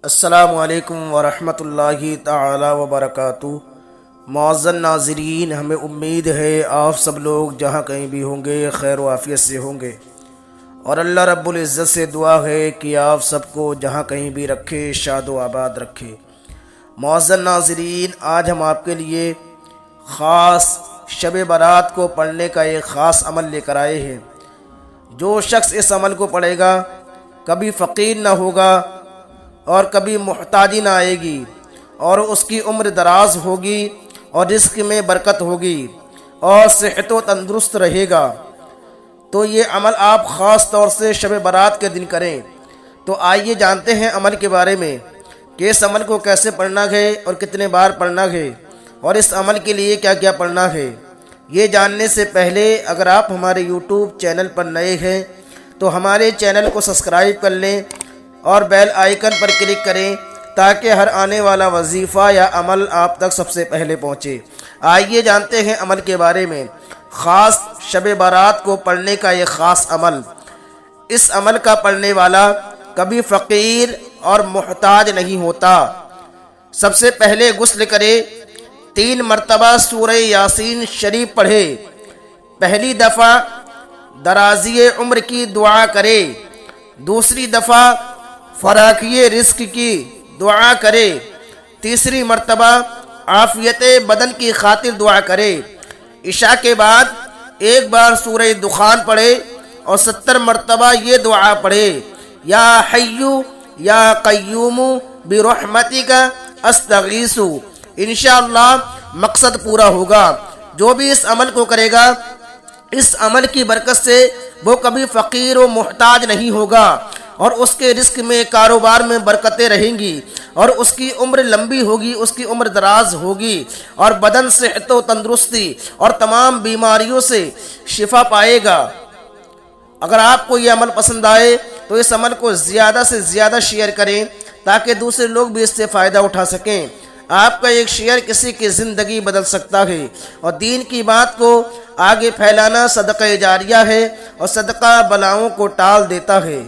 السلام علیکم ورحمۃ اللہ تعالی وبرکاتہ۔ معزز ناظرین، ہمیں امید ہے آپ سب لوگ جہاں کہیں بھی ہوں گے خیر و عافیت سے ہوں گے، اور اللہ رب العزت سے دعا ہے کہ آپ سب کو جہاں کہیں بھی رکھے، شاد و آباد رکھے۔ معزز ناظرین، آج ہم آپ کے لیے خاص شب برات کو پڑھنے کا ایک خاص عمل لے کر آئے ہیں۔ جو شخص اس عمل کو پڑھے گا کبھی فقیر نہ ہوگا اور کبھی محتاجی نہ آئے گی، اور اس کی عمر دراز ہوگی اور رزق میں برکت ہوگی اور صحت و تندرست رہے گا۔ تو یہ عمل آپ خاص طور سے شب برات کے دن کریں۔ تو آئیے جانتے ہیں عمل کے بارے میں کہ اس عمل کو کیسے پڑھنا ہے اور کتنے بار پڑھنا ہے، اور اس عمل کے لیے کیا کیا پڑھنا ہے۔ یہ جاننے سے پہلے اگر آپ ہمارے یوٹیوب چینل پر نئے ہیں تو ہمارے چینل کو سبسکرائب کر لیں اور بیل آئیکن پر کلک کریں تاکہ ہر آنے والا وظیفہ یا عمل آپ تک سب سے پہلے پہنچے۔ آئیے جانتے ہیں عمل کے بارے میں۔ خاص شب برات کو پڑھنے کا یہ خاص عمل، اس عمل کا پڑھنے والا کبھی فقیر اور محتاج نہیں ہوتا۔ سب سے پہلے غسل کرے، 3 مرتبہ سورہ یاسین شریف پڑھے، پہلی دفعہ درازی عمر کی دعا کرے، دوسری دفعہ فراخی رزق کی دعا کرے، تیسری مرتبہ عافیت بدن کی خاطر دعا کرے۔ عشاء کے بعد ایک بار سورہ دخان پڑھے اور 70 مرتبہ یہ دعا پڑھے، یا حی یا قیوم برحمتک استغیث۔ انشاءاللہ مقصد پورا ہوگا۔ جو بھی اس عمل کو کرے گا، اس عمل کی برکت سے وہ کبھی فقیر و محتاج نہیں ہوگا، اور اس کے رزق میں، کاروبار میں برکتیں رہیں گی، اور اس کی عمر لمبی ہوگی، اس کی عمر دراز ہوگی، اور بدن صحت و تندرستی اور تمام بیماریوں سے شفا پائے گا۔ اگر آپ کو یہ عمل پسند آئے تو اس عمل کو زیادہ سے زیادہ شیئر کریں تاکہ دوسرے لوگ بھی اس سے فائدہ اٹھا سکیں۔ آپ کا ایک شیئر کسی کی زندگی بدل سکتا ہے، اور دین کی بات کو آگے پھیلانا صدقہ جاریہ ہے، اور صدقہ بلاؤں کو ٹال دیتا ہے۔